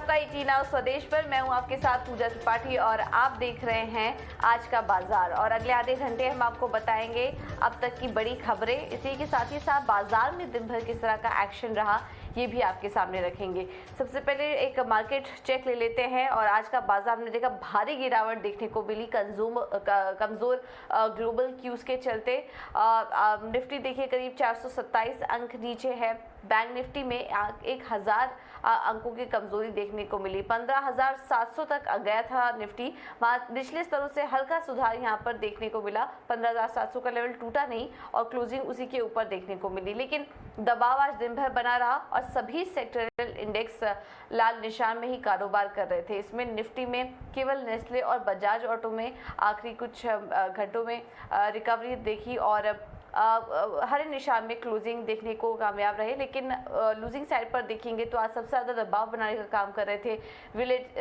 आपका ET now स्वदेश पर। मैं हूं आपके साथ पूजा त्रिपाठी और आप देख रहे हैं आज का बाजार। और अगले आधे घंटे हम आपको बताएंगे अब तक की बड़ी खबरें। इसी के साथ ही साथ बाजार में दिन भर किस तरह का एक्शन रहा ये भी आपके सामने रखेंगे। सबसे पहले एक मार्केट चेक ले लेते हैं और आज का बाजार में देखा भारी गिरावट देखने को मिली कमजोर ग्लोबल क्यूज के चलते। निफ्टी देखिए करीब 427 अंक नीचे है। बैंक निफ्टी में 1000 अंकों की कमजोरी देखने को मिली। 15,700 तक गया था निफ्टी। वहाँ निचले स्तरों से हल्का सुधार यहाँ पर देखने को मिला। 15,700 का लेवल टूटा नहीं और क्लोजिंग उसी के ऊपर देखने को मिली, लेकिन दबाव आज दिन भर बना रहा और सभी सेक्टरल इंडेक्स लाल निशान में ही कारोबार कर रहे थे। इसमें निफ्टी में केवल नेस्ले और बजाज ऑटो में आखिरी कुछ घंटों में रिकवरी देखी और हरे निशान में क्लोजिंग देखने को कामयाब रहे। लेकिन लूजिंग साइड पर देखेंगे तो आज सबसे ज़्यादा दबाव बनाने का काम कर रहे थे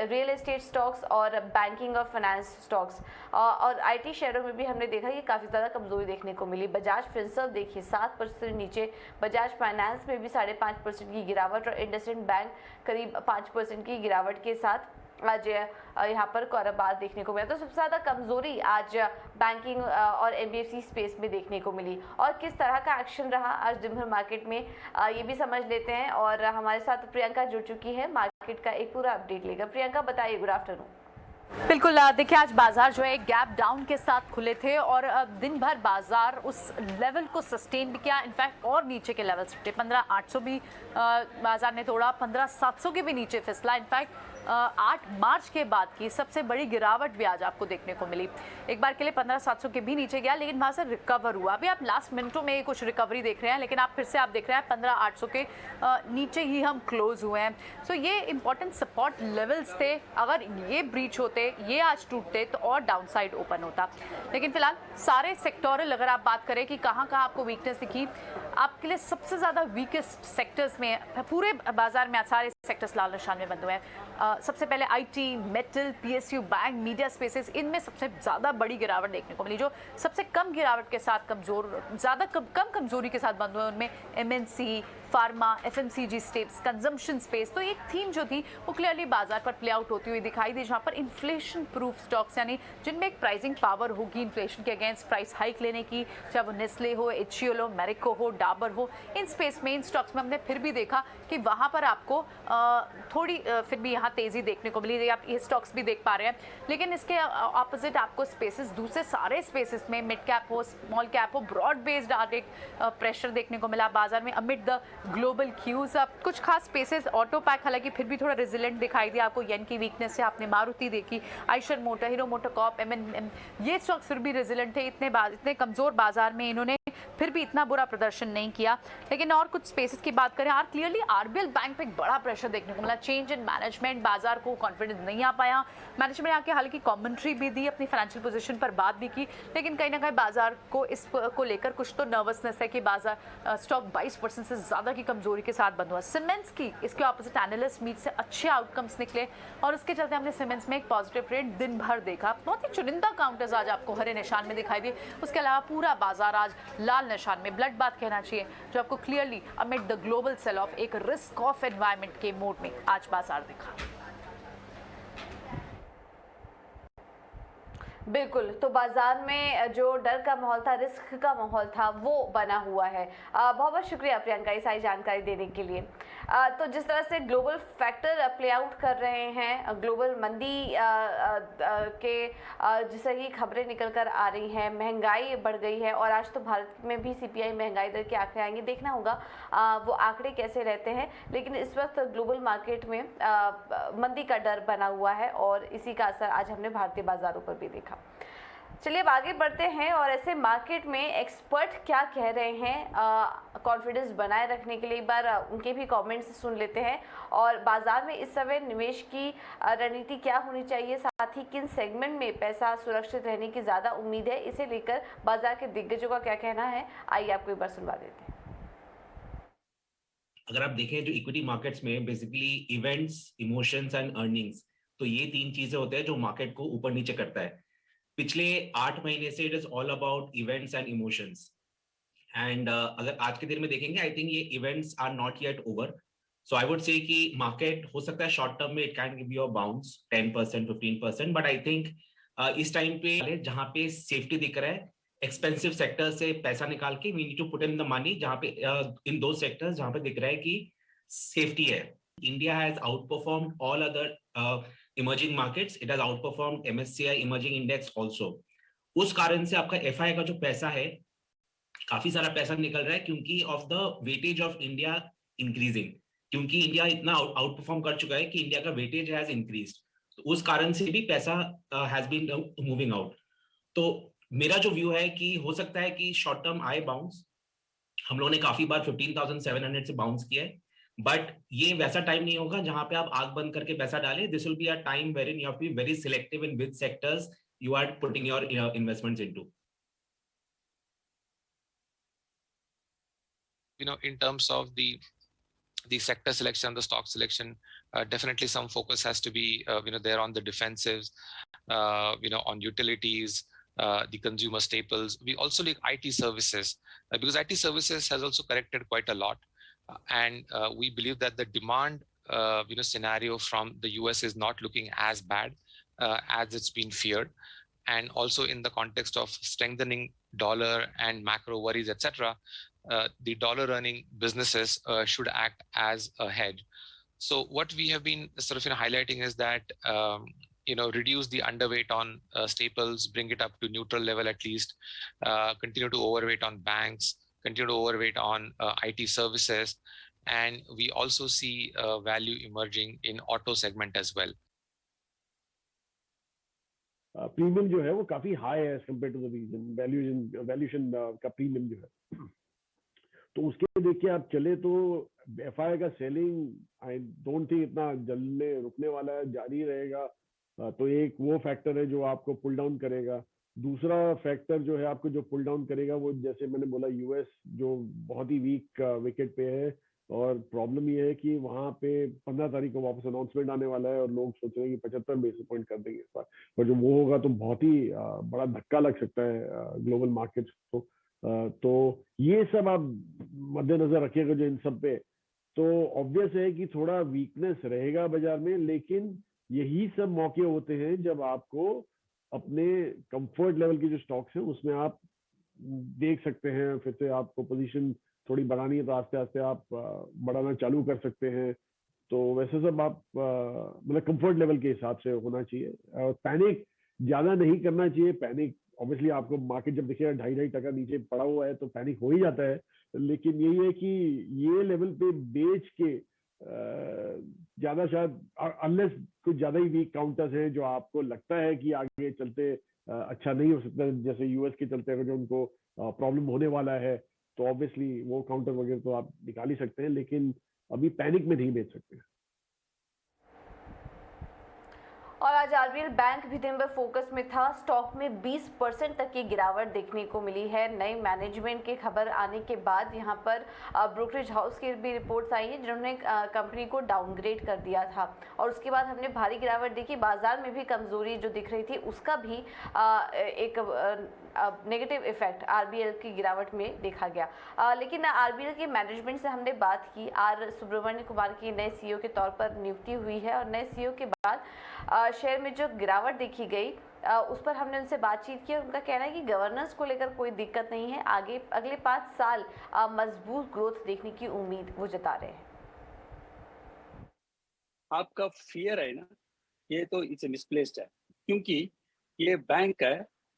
रियल एस्टेट स्टॉक्स और बैंकिंग और फाइनेंस स्टॉक्स। और IT शेयरों में भी हमने देखा कि काफ़ी ज़्यादा कमजोरी देखने को मिली। बजाज फिनसर्व देखिए 7% नीचे, बजाज फाइनेंस में भी 5.5% की गिरावट और इंडसइंड बैंक करीब 5% की गिरावट के साथ आज यहाँ पर कारोबार देखने को मिला। तो सबसे ज़्यादा कमजोरी आज बैंकिंग और NBFC स्पेस में देखने को मिली। और किस तरह का एक्शन रहा आज दिन भर मार्केट में ये भी समझ लेते हैं। और हमारे साथ प्रियंका जुड़ चुकी है मार्केट का एक पूरा अपडेट लेकर। प्रियंका बताइए, गुड आफ्टरनून। बिल्कुल, देखिए आज बाजार जो है गैप डाउन के साथ खुले थे और दिन भर बाजार उस लेवल को सस्टेन भी किया। इनफैक्ट और नीचे के लेवल्स थे। 15,800 भी बाजार ने तोड़ा, 15,700 के भी नीचे फिसला। इनफैक्ट 8 मार्च के बाद की सबसे बड़ी गिरावट भी आज आपको देखने को मिली। एक बार के लिए 15,700 के भी नीचे गया, लेकिन वहाँ से रिकवर हुआ। अभी आप लास्ट मिनटों में कुछ रिकवरी देख रहे हैं, लेकिन आप फिर से आप देख रहे हैं 15,800 के नीचे ही हम क्लोज हुए हैं। सो ये इंपॉर्टेंट सपोर्ट लेवल्स थे। अगर ये ब्रीच होते, ये आज टूटते तो और डाउनसाइड ओपन होता। लेकिन फिलहाल सारे सेक्टोरल अगर आप बात करें कि कहाँ कहाँ आपको वीकनेस दिखी, आपके लिए सबसे ज़्यादा वीकेस्ट सेक्टर्स में पूरे बाजार में आज सारे सेक्टर्स लाल निशान में बंद हुए हैं। सबसे पहले IT, metal, PSU, bank, media spaces, इनमें सबसे ज़्यादा बड़ी गिरावट देखने को मिली। जो सबसे कम गिरावट के साथ कम कमजोरी के साथ बंद हुए उनमें MNC, pharma, FMCG steps, consumption space. तो एक थीम जो थी वो क्लियरली बाजार पर प्ले आउट होती हुई दिखाई दी, जहाँ पर इन्फ्लेशन प्रूफ स्टॉक्स यानी जिनमें एक प्राइसिंग पावर होगी इन्फ्लेशन के अगेंस्ट प्राइस हाइक लेने की, चाहे वो नेस्ले हो, HUL हो, मैरिको हो, डाबर हो, इन स्पेस में इन स्टॉक्स में हमने फिर भी देखा कि वहाँ पर आपको थोड़ी फिर भी यहाँ तेज़ी देखने को मिली। आप ये स्टॉक्स भी देख पा रहे हैं। लेकिन इसके ऑपोजिट आपको स्पेसेस, दूसरे सारे स्पेसेस में मिड कैप हो, स्मॉल कैप हो, ब्रॉड बेस्ड प्रेशर देखने को मिला बाजार में अमिड द ग्लोबल क्यूज। कुछ खास स्पेसेस ऑटो पैक हालांकि फिर भी थोड़ा रेजिलेंट दिखाई दिया आपको येन की वीकनेस से। आपने मारुति देखी, Eicher motor, Hero motor corp, MNM, ये स्टॉक्स फिर भी रेजिलेंट थे। इतने कमजोर बाजार में इन्होंने फिर भी इतना बुरा प्रदर्शन नहीं किया। लेकिन और कुछ स्पेसेस की बात करें, क्लियरली RBL बैंक पे एक बड़ा प्रेशर देखने को मिला। चेंज इन मैनेजमेंट, बाजार को कॉन्फिडेंस नहीं आ पाया। मैनेजमेंट आके हालांकि कमेंट्री भी दी, अपनी फाइनेंशियल पोजीशन पर बात भी की, लेकिन कहीं ना कहीं बाजार को इसको लेकर कुछ तो नर्वसनेस है कि बाजार स्टॉक 20% से ज़्यादा की कमजोरी के साथ बंद हुआ। सीमेंट्स की इसके ऑपोजिट एनालिस्ट मीट से अच्छे आउटकम्स निकले और उसके चलते हमने सीमेंट्स में एक पॉजिटिव ट्रेंड दिन भर देखा। बहुत ही चुनिंदा काउंटर्स आज आपको हरे निशान में दिखाई दिए। उसके अलावा पूरा बाजार आज लाल निशान में, ब्लड बात कहना चाहिए, जो आपको clearly amid the global sell off एक रिस्क ऑफ एनवायरनमेंट के मोड में आज बाजार दिखा। बिल्कुल, तो बाजार में जो डर का माहौल था, रिस्क का माहौल था, वो बना हुआ है। बहुत बहुत शुक्रिया प्रियंका ये सारी जानकारी देने के लिए। तो जिस तरह से ग्लोबल फैक्टर प्ले आउट कर रहे हैं, ग्लोबल मंदी के जैसे ही खबरें निकल कर आ रही हैं, महंगाई बढ़ गई है और आज तो भारत में भी CPI महंगाई दर के आंकड़े आएंगे। देखना होगा वो आंकड़े कैसे रहते हैं। लेकिन इस वक्त ग्लोबल मार्केट में मंदी का डर बना हुआ है और इसी का असर आज हमने भारतीय बाजारों पर भी देखा। चलिए अब आगे बढ़ते हैं और ऐसे मार्केट में एक्सपर्ट क्या कह रहे हैं कॉन्फिडेंस बनाए रखने के लिए, एक बार उनके भी कमेंट्स सुन लेते हैं। और बाजार में इस समय निवेश की रणनीति क्या होनी चाहिए, साथ ही किन सेगमेंट में पैसा सुरक्षित रहने की ज़्यादा उम्मीद है, इसे लेकर बाजार के दिग्गजों का क्या कहना है, आइए आपको एक बार सुनवा देते हैं। अगर आप देखें जो इक्विटी मार्केट्स में basically events, emotions and earnings, तो ये 3 चीजें होते हैं जो मार्केट को ऊपर नीचे करता है। पिछले 8 महीने से it is all about events and emotions. And अगर आज के दिन में देखेंगे, आई थिंक ये events are not yet over. So I would say कि मार्केट हो सकता है शॉर्ट टर्म में it can give you a bounce 10% 15%, but I think इस टाइम पे जहां पे सेफ्टी दिख रहा है, एक्सपेंसिव सेक्टर से पैसा निकाल के we need to put in the money जहां पे इन दो सेक्टर्स जहां पे दिख रहा है कि सेफ्टी है. India has outperformed all other emerging markets. It has outperformed MSCI emerging index also. उस कारण से आपका FI का जो पैसा है, काफी सारा पैसा निकल रहा है क्योंकि of the weightage of India increasing, क्योंकि इंडिया इतना आउट परफॉर्म कर चुका है कि इंडिया का वेटेज हैज इंक्रीज्ड. तो उस कारण से भी पैसा हैज बीन मूविंग आउट. तो मेरा जो व्यू है कि हो सकता है कि शॉर्ट टर्म आए बाउंस. हम लोगों ने काफी बार 15,700 से बाउंस किया है, बट ये वैसा टाइम नहीं होगा जहां पे आप आग बंद करके पैसा डालें. This will be a time where you have to be very selective in which sectors you are putting your investments into. In terms of the sector selection, the stock selection, definitely some focus has to be there on the defensives, on utilities, the consumer staples. We also look IT services, because IT services has also corrected quite a lot, and we believe that the demand scenario from the US is not looking as bad as it's been feared. And also in the context of strengthening dollar and macro worries, etc., the dollar earning businesses should act as a hedge. So what we have been sort of highlighting is that reduce the underweight on staples, bring it up to neutral level at least, continue to overweight on banks, continue to overweight on IT services, and we also see value emerging in auto segment as well. Premium जो है वो काफी high है as compared to the region. Valuation का premium जो है, तो उसके देख के आप चले तो FI का सेलिंग आई डोंट थिंक इतना जलने रुकने वाला है, जारी रहेगा. तो एक वो फैक्टर है जो आपको पुल डाउन करेगा. दूसरा फैक्टर जो है आपको जो पुल डाउन करेगा वो, जैसे मैंने बोला, US जो बहुत ही वीक विकेट पे है, और प्रॉब्लम ये है कि वहां पे 15 तारीख को वापस अनाउंसमेंट आने वाला है और लोग सोच रहे हैं कि 75 बेसिस पॉइंट कर देंगे इस बार. पर जो वो होगा तो बहुत ही बड़ा धक्का लग सकता है ग्लोबल मार्केट्स को. तो ये सब आप मद्देनजर रखिएगा जो इन सब पे. तो ऑब्वियस है कि थोड़ा वीकनेस रहेगा बाजार में, लेकिन यही सब मौके होते हैं जब आपको अपने कंफर्ट लेवल के जो स्टॉक्स हैं उसमें आप देख सकते हैं. फिर से आपको पोजीशन थोड़ी बढ़ानी है तो आस्ते आस्ते आप बढ़ाना चालू कर सकते हैं. तो वैसे सब आप मतलब कंफर्ट लेवल के हिसाब से होना चाहिए. पैनिक ज्यादा नहीं करना चाहिए. पैनिक ऑब्वियसली आपको मार्केट जब देखिएगा 2.5% नीचे पड़ा हुआ है तो पैनिक हो ही जाता है, लेकिन यही है कि ये लेवल पे बेच के ज्यादा, शायद अनलेस कुछ ज्यादा ही वीक काउंटर्स हैं जो आपको लगता है कि आगे चलते अच्छा नहीं हो सकता, जैसे US के चलते अगर जो उनको प्रॉब्लम होने वाला है, तो ऑब्वियसली वो काउंटर वगैरह तो आप निकाल ही सकते हैं, लेकिन अभी पैनिक में नहीं बेच सकते. और आज RBL बैंक भी दिन भर फोकस में था. स्टॉक में 20% तक की गिरावट देखने को मिली है. नए मैनेजमेंट की खबर आने के बाद यहाँ पर ब्रोकरेज हाउस की भी रिपोर्ट्स आई हैं जिन्होंने कंपनी को डाउनग्रेड कर दिया था, और उसके बाद हमने भारी गिरावट देखी. बाजार में भी कमजोरी जो दिख रही थी उसका भी एक नेगेटिव इफेक्ट RBL की गिरावट में देखा गया. लेकिन RBL के मैनेजमेंट से हमने बात की. R सुब्रमण्य कुमार की नए CEO के तौर पर नियुक्ति हुई है, और नए CEO के बाद शेयर में जो गिरावट देखी गई उस पर हमने उनसे बातचीत की. उनका कहना है कि गवर्नेंस को लेकर कोई दिक्कत नहीं है. आगे अगले 5 साल मजबूत ग्रोथ देखने की उम्मीद वो जता रहे हैं. आपका फियर है ना, ये तो इट्स मिसप्लेस्ड है, क्योंकि ये बैंक है.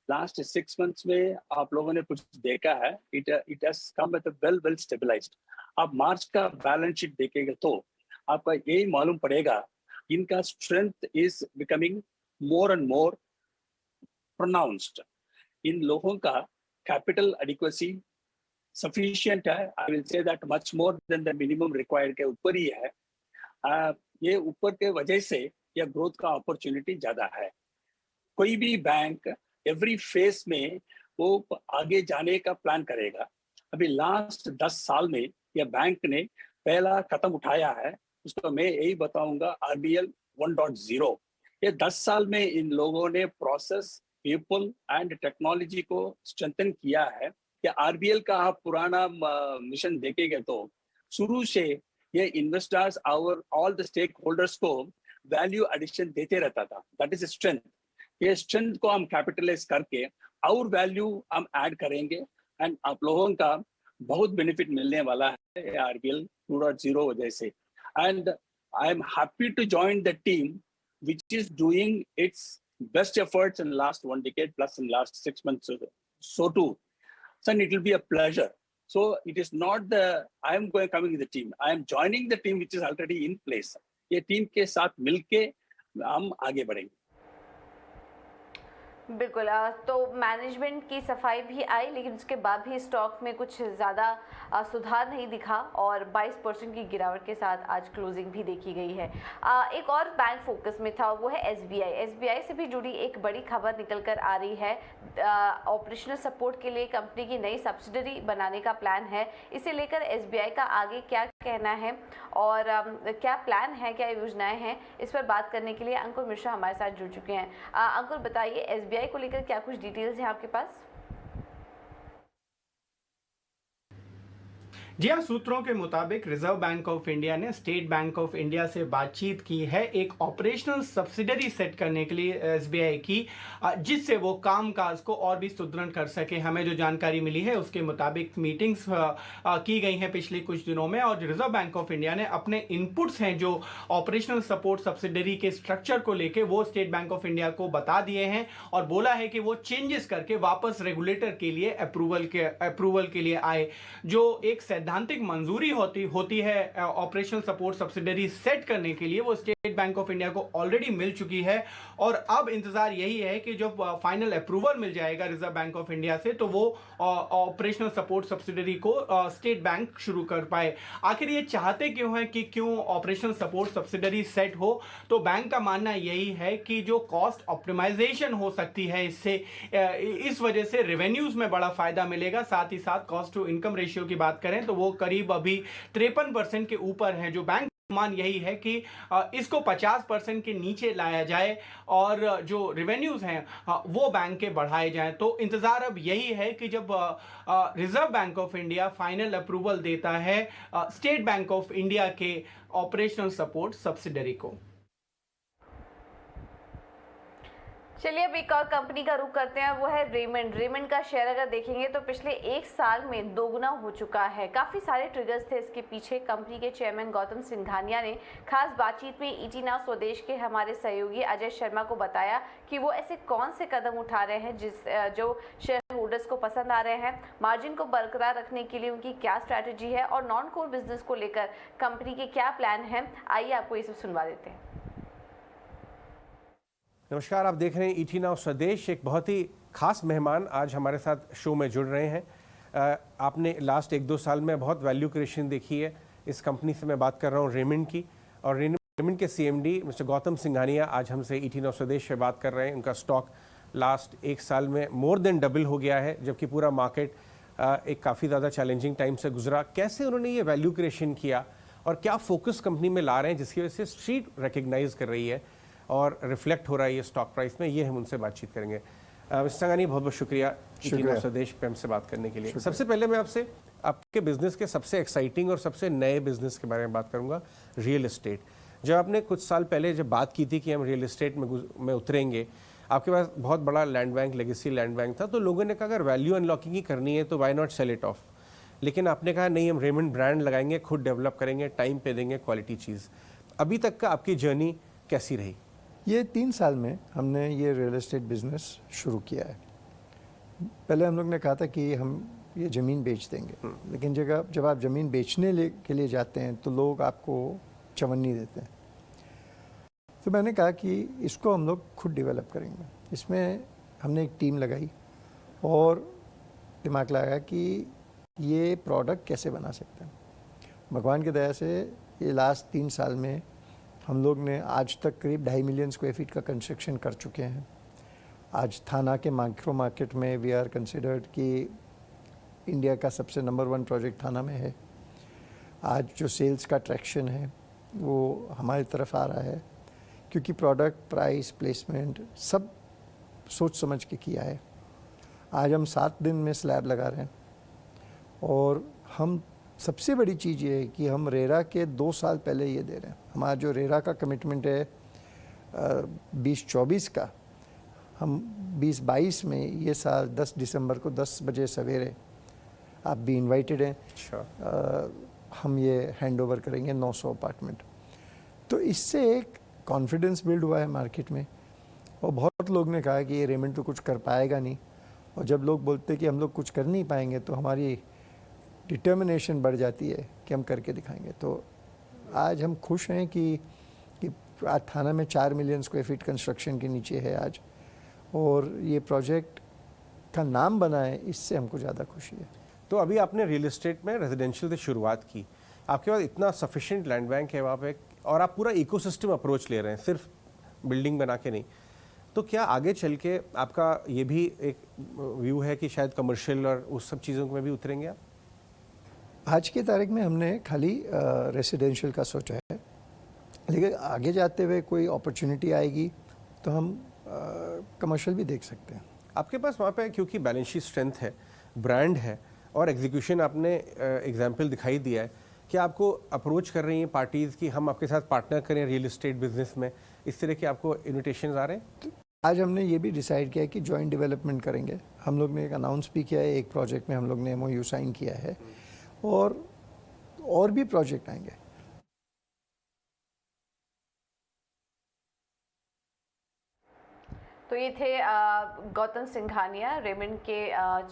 लास्ट 6 months में आप लोगों ने कुछ देखा है, it has come with well stabilized. आप मार्च का बैलेंस शीट देखेंगे तो आपका यही मालूम पड़ेगा, इनका strength is becoming more and more pronounced. इन लोगों का कैपिटल एडिक्वेसी सफिशिएंट है. I will say that much more than the minimum required के ऊपर ही है. ये ऊपर के वजह से यह ग्रोथ का अपॉर्चुनिटी ज्यादा है. कोई भी बैंक एवरी फेज में वो आगे जाने का प्लान करेगा. अभी लास्ट 10 साल में यह बैंक ने पहला कदम उठाया है, उसको मैं यही बताऊंगा, RBL 1.0. ये 10 साल में इन लोगों ने प्रोसेस, पीपल एंड टेक्नोलॉजी को स्ट्रेंथन किया है. कि RBL का आप पुराना मिशन देखेंगे तो शुरू से ये इन्वेस्टर्स और ऑल द स्टेक होल्डर्स को वैल्यू एडिशन देते रहता था. That is strength. ये स्ट्रेंथ को हम कैपिटलाइज करके और वैल्यू हम ऐड करेंगे एंड आप लोगों का बहुत बेनिफिट मिलने वाला है आरबीएल 2.0 वजह से. And I am happy to join the team which is doing its best efforts in last 1 decade plus in last 6 months. So too, son, it will be a pleasure. So it is not I am coming in the team. I am joining the team which is already in place. ये team के साथ मिलके हम आगे बढ़ेंगे. बिल्कुल. तो management की सफाई भी आई, लेकिन उसके बाद भी स्टॉक में कुछ ज़्यादा सुधार नहीं दिखा और 22% की गिरावट के साथ आज क्लोजिंग भी देखी गई है. एक और बैंक फोकस में था, वो है एसबीआई. एसबीआई से भी जुड़ी एक बड़ी खबर निकल कर आ रही है. ऑपरेशनल सपोर्ट के लिए कंपनी की नई सब्सिडरी बनाने का प्लान है. इसे लेकर एसबीआई का आगे क्या कहना है और क्या प्लान है, क्या योजनाएं हैं, इस पर बात करने के लिए अंकुर मिश्रा हमारे साथ जुड़ चुके हैं. अंकुर, बताइए एसबीआई को लेकर क्या कुछ डिटेल्स हैं आपके पास? जी हाँ, सूत्रों के मुताबिक रिजर्व बैंक ऑफ इंडिया ने स्टेट बैंक ऑफ इंडिया से बातचीत की है एक ऑपरेशनल सब्सिडरी सेट करने के लिए एसबीआई की, जिससे वो कामकाज को और भी सुदृढ़ कर सके. हमें जो जानकारी मिली है उसके मुताबिक मीटिंग्स की गई हैं पिछले कुछ दिनों में और रिजर्व बैंक ऑफ इंडिया ने अपने इनपुट्स हैं जो ऑपरेशनल सपोर्ट सब्सिडरी के स्ट्रक्चर को लेके वो स्टेट बैंक ऑफ इंडिया को बता दिए हैं और बोला है कि वो चेंजेस करके वापस रेगुलेटर के लिए अप्रूवल के लिए आए. जो एक सैद्धांतिक मंजूरी होती है ऑपरेशनल सपोर्ट सब्सिडरी सेट करने के लिए, वो स्टेट बैंक ऑफ इंडिया को ऑलरेडी मिल चुकी है और अब इंतजार यही है कि जब फाइनल अप्रूवल मिल जाएगा रिजर्व बैंक ऑफ इंडिया से तो वो ऑपरेशनल सपोर्ट सब्सिडरी को स्टेट बैंक शुरू कर पाए. आखिर ये चाहते क्यों है कि क्यों ऑपरेशनल सपोर्ट सब्सिडरी सेट हो? तो बैंक का मानना यही है कि जो कॉस्ट ऑप्टिमाइजेशन हो सकती है इससे, इस वजह से रेवेन्यूज में बड़ा फायदा मिलेगा. साथ ही साथ कॉस्ट टू इनकम रेशियो की बात करें तो वो करीब अभी 53% के ऊपर है. जो बैंक मान यही है कि इसको 50% के नीचे लाया जाए और जो रेवेन्यूज हैं वो बैंक के बढ़ाए जाएं. तो इंतजार अब यही है कि जब reserve bank of India final approval देता है स्टेट बैंक ऑफ इंडिया के ऑपरेशनल सपोर्ट सब्सिडरी को. चलिए अब एक और कंपनी का रुख करते हैं, वो है रेमंड. रेमंड का शेयर अगर देखेंगे तो पिछले एक साल में दोगुना हो चुका है. काफ़ी सारे ट्रिगर्स थे इसके पीछे. कंपनी के चेयरमैन गौतम सिंघानिया ने खास बातचीत में ईटी नाउ स्वदेश के हमारे सहयोगी अजय शर्मा को बताया कि वो ऐसे कौन से कदम उठा रहे हैं जो शेयर होल्डर्स को पसंद आ रहे हैं, मार्जिन को बरकरार रखने के लिए उनकी क्या स्ट्रैटेजी है और नॉन कोर बिजनेस को लेकर कंपनी के क्या प्लान हैं. आइए आपको ये सब सुनवा देते हैं. नमस्कार, आप देख रहे हैं ईटी नाउ स्वदेश. एक बहुत ही खास मेहमान आज हमारे साथ शो में जुड़ रहे हैं. आपने लास्ट 1-2 साल में बहुत वैल्यू क्रिएशन देखी है. इस कंपनी से मैं बात कर रहा हूँ रेमंड की, और रेमंड के सीएमडी मिस्टर गौतम सिंघानिया आज हमसे ईटी नाउ स्वदेश पे बात कर रहे हैं. उनका स्टॉक लास्ट 1 साल में मोर देन डबल हो गया है, जबकि पूरा मार्केट एक काफ़ी ज़्यादा चैलेंजिंग टाइम से गुजरा. कैसे उन्होंने ये वैल्यू क्रिएशन किया और क्या फोकस कंपनी में ला रहे हैं जिसकी वजह से स्ट्रीट रिकग्नाइज कर रही है और रिफ्लेक्ट हो रहा है ये स्टॉक प्राइस में, ये हम उनसे बातचीत करेंगे. मिस्टर संघानी, बहुत बहुत शुक्रिया ईटी नाउ स्वदेश पे हमसे बात करने के लिए. सबसे पहले मैं आपसे आपके बिजनेस के सबसे एक्साइटिंग और सबसे नए बिजनेस के बारे में बात करूंगा, रियल एस्टेट. जब आपने कुछ साल पहले जब बात की थी कि हम रियल एस्टेट में उतरेंगे, आपके पास बहुत बड़ा land bank, legacy land bank था, तो लोगों ने कहा अगर वैल्यू अनलॉकिंग ही करनी है तो why not sell it off. लेकिन आपने कहा नहीं, हम रेमंड ब्रांड लगाएंगे, खुद डेवलप करेंगे, टाइम पे देंगे, क्वालिटी चीज़. अभी तक का आपकी जर्नी कैसी रही? ये 3 साल में हमने ये रियल एस्टेट बिज़नेस शुरू किया है. पहले हम लोग ने कहा था कि हम ये ज़मीन बेच देंगे, लेकिन जब आप ज़मीन बेचने के लिए जाते हैं तो लोग आपको चवन्नी देते हैं. तो मैंने कहा कि इसको हम लोग खुद डेवलप करेंगे. इसमें हमने एक टीम लगाई और दिमाग लगाया कि ये प्रोडक्ट कैसे बना सकते हैं. भगवान की दया से ये लास्ट 3 साल में हम लोग ने आज तक करीब 2.5 मिलियन स्क्वायर फीट का कंस्ट्रक्शन कर चुके हैं. आज थाना के माइक्रो मार्केट में वी आर कंसिडर्ड कि इंडिया का सबसे नंबर 1 प्रोजेक्ट थाना में है. आज जो सेल्स का ट्रैक्शन है वो हमारी तरफ आ रहा है, क्योंकि प्रोडक्ट, प्राइस, प्लेसमेंट सब सोच समझ के किया है. आज हम 7 दिन में स्लैब लगा रहे हैं और हम सबसे बड़ी चीज़ ये है कि हम रेरा के 2 साल पहले ये दे रहे हैं। हमारा जो रेरा का कमिटमेंट है 2024 का, हम 2022 में ये साल 10 दिसंबर को 10 बजे सवेरे, आप भी इनवाइटेड हैं, हम ये हैंड ओवर करेंगे 900 अपार्टमेंट। तो इससे एक कॉन्फिडेंस बिल्ड हुआ है मार्केट में, और बहुत लोग ने कहा कि ये रेमंड तो कुछ कर पाएगा नहीं, और जब लोग बोलते हैं कि हम लोग कुछ कर नहीं पाएंगे तो हमारी डिटर्मिनेशन बढ़ जाती है कि हम करके दिखाएंगे। तो आज हम खुश हैं कि आज थाना में 4 मिलियन स्क्वायर फीट कंस्ट्रक्शन के नीचे है आज, और ये प्रोजेक्ट का नाम बना है, इससे हमको ज़्यादा खुशी है। तो अभी आपने रियल एस्टेट में रेजिडेंशियल से शुरुआत की, आपके पास इतना सफिशिएंट लैंड बैंक है वहाँ पे, और आप पूरा इकोसिस्टम अप्रोच ले रहे हैं, सिर्फ बिल्डिंग बना के नहीं। तो क्या आगे चल के आपका ये भी एक व्यू है कि शायद कमर्शियल और उस सब चीज़ों में भी उतरेंगे आप? आज की तारीख में हमने खाली रेसिडेंशियल का सोचा है, लेकिन आगे जाते हुए कोई अपॉर्चुनिटी आएगी तो हम कमर्शियल भी देख सकते हैं। आपके पास वहाँ पे क्योंकि बैलेंस शीट स्ट्रेंथ है, ब्रांड है, और एग्जीक्यूशन आपने एग्जाम्पल दिखाई दिया है कि आपको अप्रोच कर रही हैं पार्टीज़ कि हम आपके साथ पार्टनर करें रियल एस्टेट बिजनेस में, इस तरह के आपको इन्विटेशंस आ रहे हैं? आज हमने ये भी डिसाइड किया है कि जॉइंट डेवलपमेंट करेंगे। हम लोग ने एक अनाउंस भी किया है, एक प्रोजेक्ट में हम लोग ने MOU साइन किया है, और भी प्रोजेक्ट आएंगे। तो ये थे गौतम सिंघानिया, रेमंड के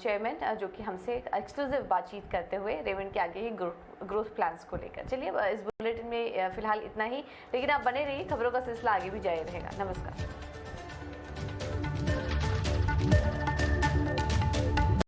चेयरमैन, जो कि हमसे एक्सक्लूसिव बातचीत करते हुए रेमंड के आगे ही ग्रोथ प्लान्स को लेकर। चलिए इस बुलेटिन में फिलहाल इतना ही, लेकिन आप बने रहिए, खबरों का सिलसिला आगे भी जारी रहेगा। नमस्कार।